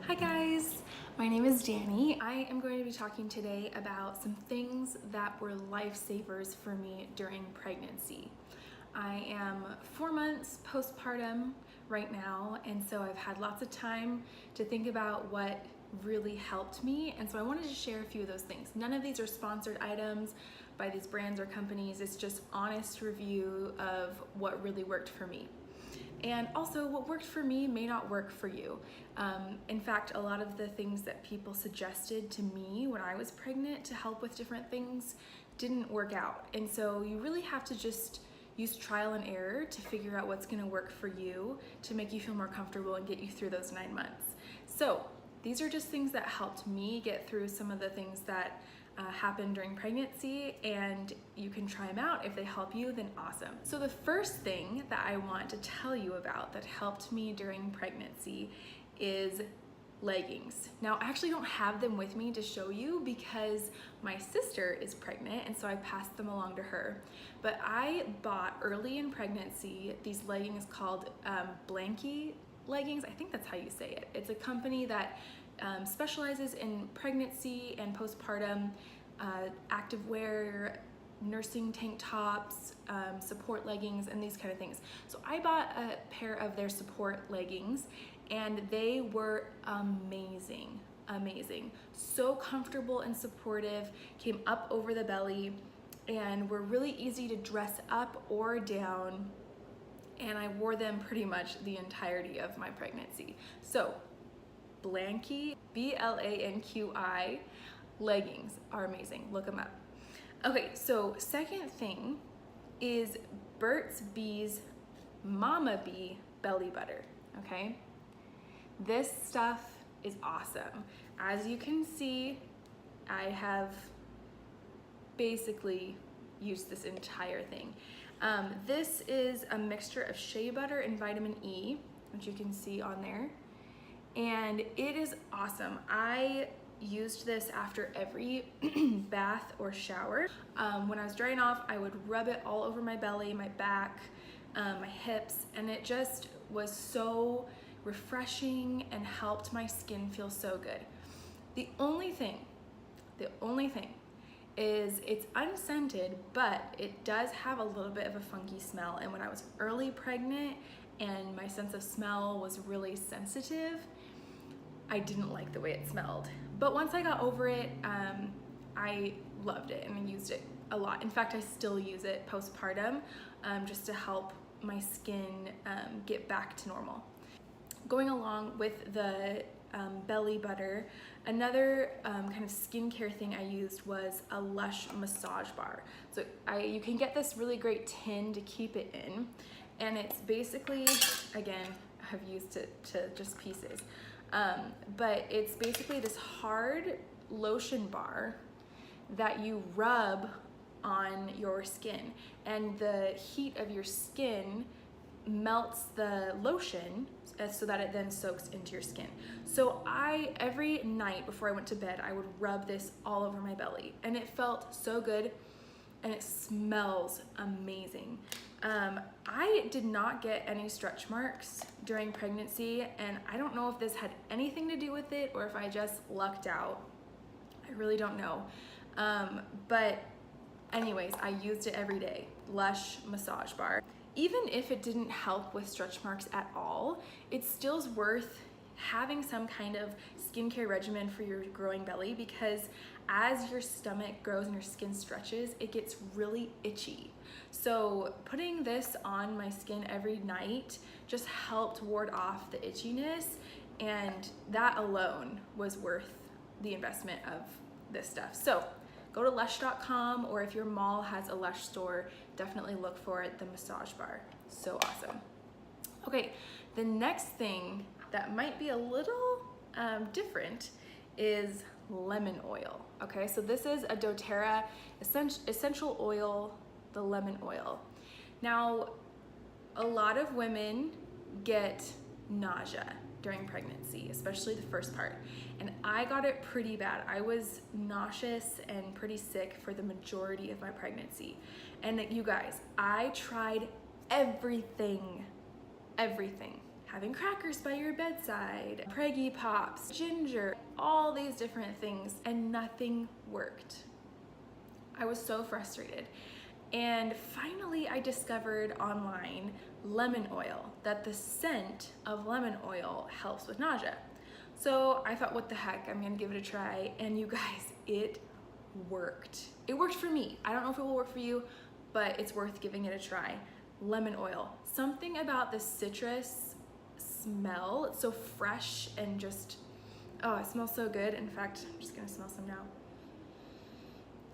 Hi guys, my name is Danny. I am going to be talking today about some things that were lifesavers for me during pregnancy. I am 4 months postpartum right now, and so I've had lots of time to think about what really helped me, and so I wanted to share a few of those things. None of these are sponsored items by these brands or companies. It's just honest review of what really worked for me. And also, what worked for me may not work for you. In fact, a lot of the things that people suggested to me when I was pregnant to help with different things didn't work out. And so you really have to just use trial and error to figure out what's gonna work for you to make you feel more comfortable and get you through those 9 months. So these are just things that helped me get through some of the things that happened during pregnancy, and you can try them out. If they help you, then awesome. So the first thing that I want to tell you about that helped me during pregnancy is leggings. Now, I actually don't have them with me to show you because my sister is pregnant, and so I passed them along to her. But I bought early in pregnancy these leggings called Blankie leggings. I think that's how you say it. It's a company that specializes in pregnancy and postpartum activewear, nursing tank tops, support leggings, and these kind of things. So I bought a pair of their support leggings, and they were amazing, amazing. So comfortable and supportive, came up over the belly, and were really easy to dress up or down, and I wore them pretty much the entirety of my pregnancy. So Blankie, B-L-A-N-Q-I leggings are amazing. Look them up. Okay, so second thing is Burt's Bees Mama Bee belly butter, okay? This stuff is awesome. As you can see, I have basically used this entire thing. This is a mixture of shea butter and vitamin E, which you can see on there. And it is awesome. I used this after every bath or shower. When I was drying off, I would rub it all over my belly, my back, my hips, and it just was so refreshing and helped my skin feel so good. The only thing is it's unscented, but it does have a little bit of a funky smell. And when I was early pregnant and my sense of smell was really sensitive, I didn't like the way it smelled. But once I got over it, I loved it and I used it a lot. In fact, I still use it postpartum just to help my skin get back to normal. Going along with the belly butter, another kind of skincare thing I used was a Lush massage bar. So you can get this really great tin to keep it in, and it's basically, again, I've used it to just pieces. But it's basically this hard lotion bar that you rub on your skin, and the heat of your skin melts the lotion so that it then soaks into your skin. So every night before I went to bed, I would rub this all over my belly, and it felt so good, and it smells amazing. I did not get any stretch marks during pregnancy, and I don't know if this had anything to do with it or if I just lucked out. I really don't know. But anyways, I used it every day. Lush massage bar. Even if it didn't help with stretch marks at all, it still is worth having some kind of skincare regimen for your growing belly, because as your stomach grows and your skin stretches, it gets really itchy. So putting this on my skin every night just helped ward off the itchiness, and that alone was worth the investment of this stuff. So go to lush.com, or if your mall has a Lush store, definitely look for the massage bar. So awesome. Okay, the next thing that might be a little different is lemon oil. Okay, so this is a doTERRA essential oil, the lemon oil. Now, a lot of women get nausea during pregnancy, especially the first part, and I got it pretty bad. I was nauseous and pretty sick for the majority of my pregnancy. And you guys, I tried everything, having crackers by your bedside, Preggy Pops, ginger, all these different things, and nothing worked. I was so frustrated. And finally I discovered online lemon oil, that the scent of lemon oil helps with nausea. So I thought, what the heck, I'm gonna give it a try. And you guys, it worked. It worked for me. I don't know if it will work for you, but it's worth giving it a try. Lemon oil. Something about the citrus smell, it's so fresh and just, oh, it smells so good. In fact, I'm just gonna smell some now.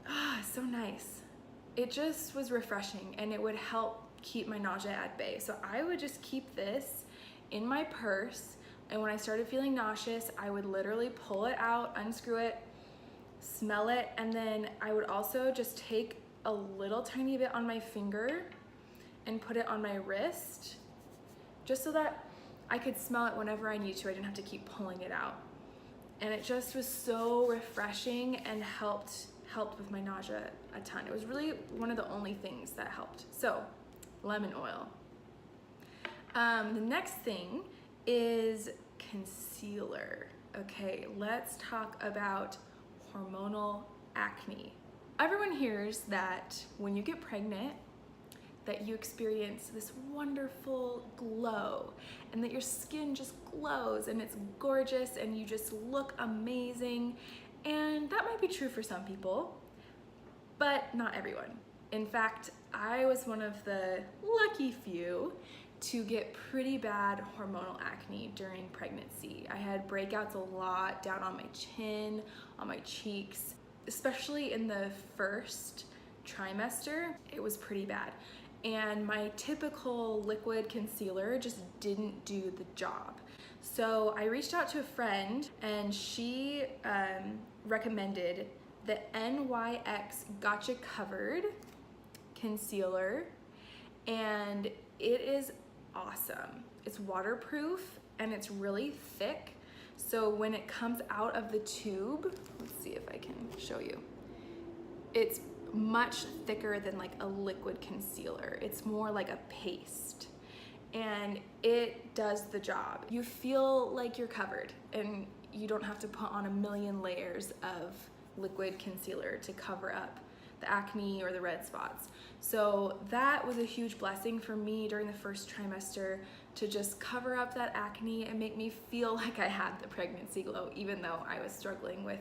Ah, so nice. It just was refreshing and it would help keep my nausea at bay. So I would just keep this in my purse, and when I started feeling nauseous, I would literally pull it out, unscrew it, smell it, and then I would also just take a little tiny bit on my finger and put it on my wrist, just so that I could smell it whenever I need to. I didn't have to keep pulling it out. And it just was so refreshing and helped with my nausea a ton. It was really one of the only things that helped. So, lemon oil. The next thing is concealer. Okay, let's talk about hormonal acne. Everyone hears that when you get pregnant, that you experience this wonderful glow and that your skin just glows and it's gorgeous and you just look amazing. And that might be true for some people, but not everyone. In fact, I was one of the lucky few to get pretty bad hormonal acne during pregnancy. I had breakouts a lot down on my chin, on my cheeks, especially in the first trimester. It was pretty bad. And my typical liquid concealer just didn't do the job. So I reached out to a friend and she recommended the NYX Gotcha Covered concealer, and it is awesome. It's waterproof and it's really thick. So when it comes out of the tube, let's see if I can show you. It's much thicker than like a liquid concealer. It's more like a paste, and it does the job. You feel like you're covered and you don't have to put on a million layers of liquid concealer to cover up the acne or the red spots. So that was a huge blessing for me during the first trimester, to just cover up that acne and make me feel like I had the pregnancy glow, even though I was struggling with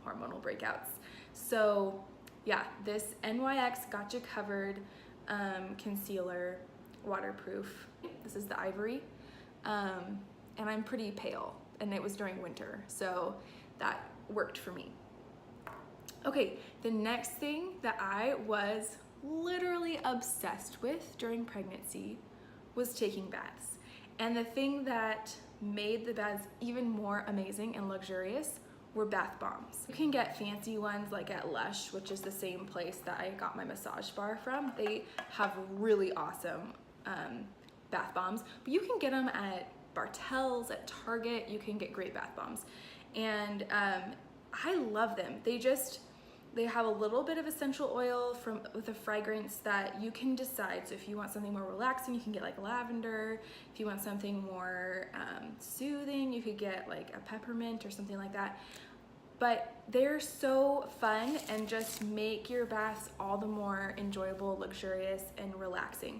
hormonal breakouts. So yeah, this NYX Gotcha Covered concealer, waterproof. This is the ivory, and I'm pretty pale, and it was during winter, so that worked for me. Okay, the next thing that I was literally obsessed with during pregnancy was taking baths. And the thing that made the baths even more amazing and luxurious were bath bombs. You can get fancy ones like at Lush, which is the same place that I got my massage bar from. They have really awesome bath bombs, but you can get them at Bartell's, at Target. You can get great bath bombs. And I love them. They have a little bit of essential oil with a fragrance that you can decide. So if you want something more relaxing, you can get like lavender. If you want something more soothing, you could get like a peppermint or something like that. But they're so fun and just make your baths all the more enjoyable, luxurious, and relaxing.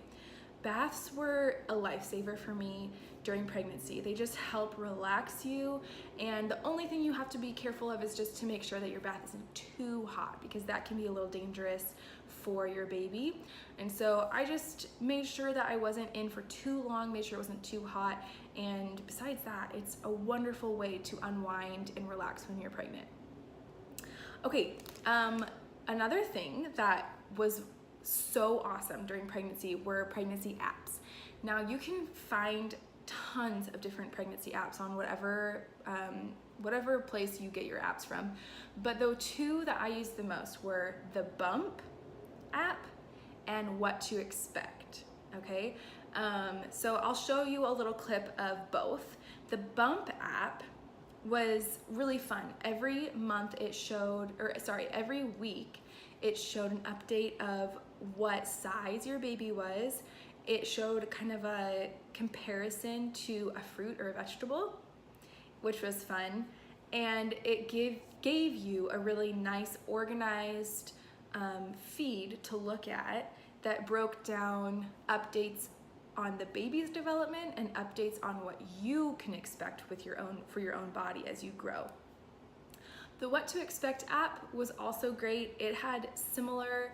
Baths were a lifesaver for me during pregnancy. They just help relax you, and the only thing you have to be careful of is just to make sure that your bath isn't too hot, because that can be a little dangerous for your baby. And so I just made sure that I wasn't in for too long, made sure it wasn't too hot, and besides that, it's a wonderful way to unwind and relax when you're pregnant. Okay, another thing that was so awesome during pregnancy were pregnancy apps. Now you can find tons of different pregnancy apps on whatever place you get your apps from, but the two that I used the most were the Bump app and What to Expect. Okay, so I'll show you a little clip of both. The Bump app was really fun. Every week it showed an update of what size your baby was it showed kind of a comparison to a fruit or a vegetable, which was fun. And it gave you a really nice organized feed to look at that broke down updates on the baby's development and updates on what you can expect with for your own body as you grow. The What to Expect app was also great. It had similar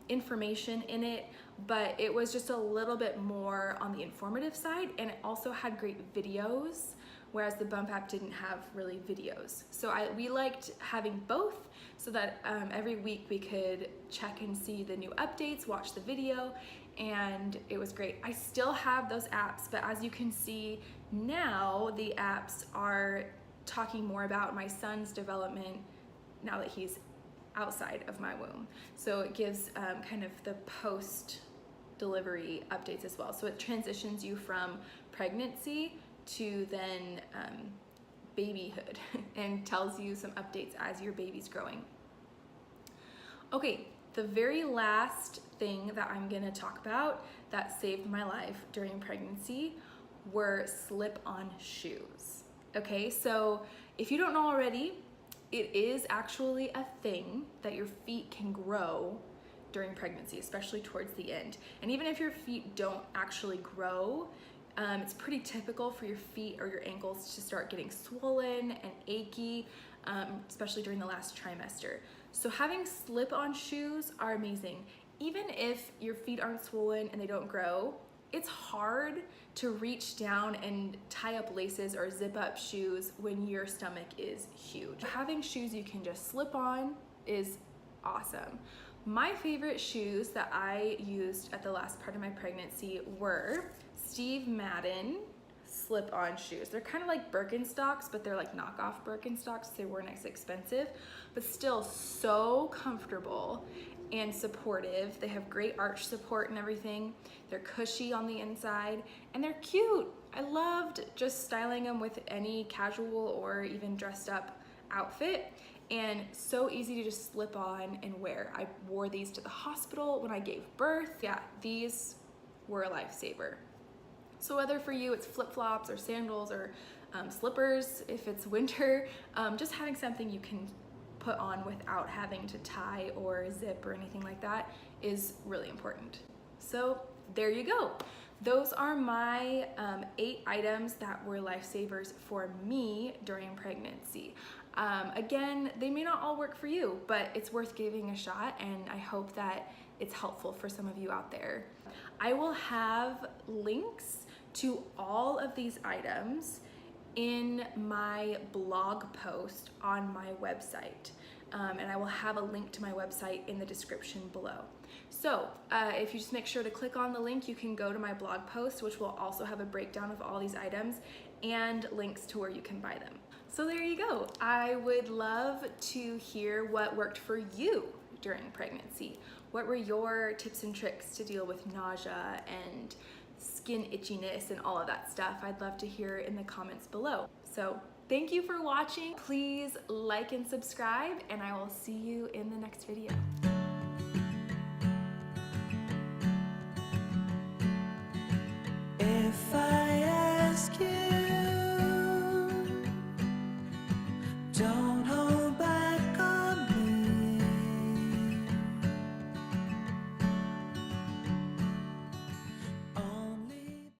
information in it, but it was just a little bit more on the informative side, and it also had great videos, whereas the Bump app didn't have really videos. So we liked having both so that every week we could check and see the new updates, watch the video, and it was great. I still have those apps, but as you can see now, the apps are talking more about my son's development now that he's outside of my womb. So it gives kind of the post-delivery updates as well. So it transitions you from pregnancy to then babyhood and tells you some updates as your baby's growing. Okay, the very last thing that I'm gonna talk about that saved my life during pregnancy were slip-on shoes. Okay, so if you don't know already, it is actually a thing that your feet can grow during pregnancy, especially towards the end. And even if your feet don't actually grow, it's pretty typical for your feet or your ankles to start getting swollen and achy, especially during the last trimester. So having slip-on shoes are amazing. Even if your feet aren't swollen and they don't grow, it's hard to reach down and tie up laces or zip up shoes when your stomach is huge. Having shoes you can just slip on is awesome. My favorite shoes that I used at the last part of my pregnancy were Steve Madden slip-on shoes. They're kind of like Birkenstocks, but they're like knockoff Birkenstocks. They weren't as expensive, but still so comfortable and supportive. They have great arch support and everything. They're cushy on the inside and they're cute. I loved just styling them with any casual or even dressed up outfit, and so easy to just slip on and wear. I wore these to the hospital when I gave birth. Yeah, these were a lifesaver. So whether for you it's flip-flops or sandals or slippers if it's winter, just having something you can put on without having to tie or zip or anything like that is really important. So there you go. Those are my 8 items that were lifesavers for me during pregnancy. Again, they may not all work for you, but it's worth giving a shot, and I hope that it's helpful for some of you out there. I will have links to all of these items in my blog post on my website. And I will have a link to my website in the description below. So if you just make sure to click on the link, you can go to my blog post, which will also have a breakdown of all these items and links to where you can buy them. So there you go. I would love to hear what worked for you during pregnancy. What were your tips and tricks to deal with nausea and skin itchiness and all of that stuff? I'd love to hear in the comments below. So thank you for watching. Please like and subscribe, and I will see you in the next video. If I